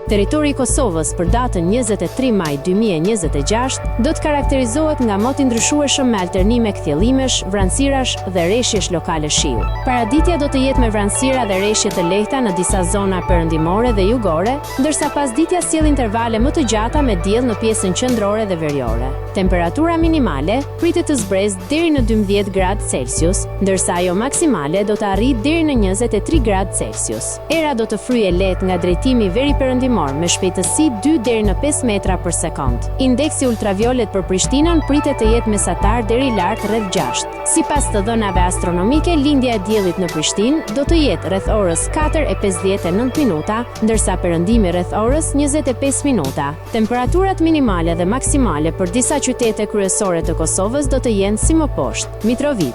Territori i Kosovës për datën 23 maj 2026 do të karakterizohet nga moti ndryshueshëm me alternime kthjellimesh, vranësirash dhe rreshjesh lokale shiu. Paraditja do të jetë me vranësira dhe rreshje të lehta në disa zona perëndimore dhe jugore, ndërsa pasditja sjell intervale më të gjata me diell në pjesën qendrore dhe veriore. Temperatura minimale pritet të zbresë deri në 12 gradë Celsius, ndërsa ajo maksimale do të arrijë deri në 23 gradë Celsius. Era do të fryejë lehtë nga drejtimi veri-perëndimor me shpejtësi 2 deri në 5 metra për sekond. Indeksi ultraviolet për Prishtinën pritet të jetë mesatar deri lart rreth 6. Sipas të dhënave astronomike, lindja e diellit në Prishtinë do të jetë rreth orës 4:59 minuta, ndërsa perëndimi rreth orës 25 minuta. Temperaturat minimale dhe maksimale për disa qytete kryesore të Kosovës do të jenë si më poshtë: Mitrovica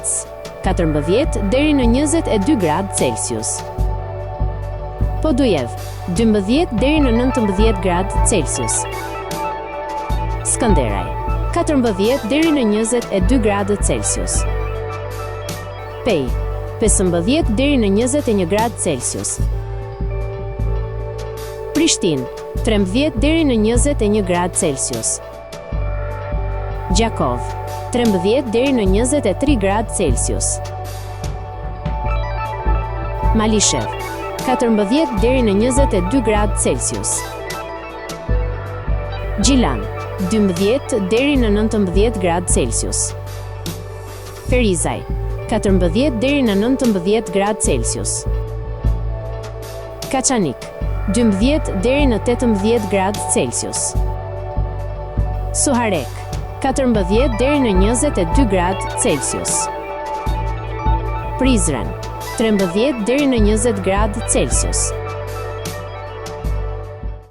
14 deri në 22 gradë Celsius. Podujev 12 deri në 19 gradë Celsius. Skënderaj 14 deri në 22 gradë Celsius. Pej 15 deri në 21 gradë Celsius. Prishtinë 13 deri në 21 gradë Celsius. Gjakov 13 deri në 23 gradë Celsius. Malishev 14 deri në 22 gradë Celsius. Gjilan 12 deri në 19 gradë Celsius. Ferizaj 14 deri në 19 gradë Celsius. Kaçanik 12 deri në 18 gradë Celsius. Suharek 14 deri në 22 gradë Celsius. Prizren 13 deri në 20 gradë Celsius.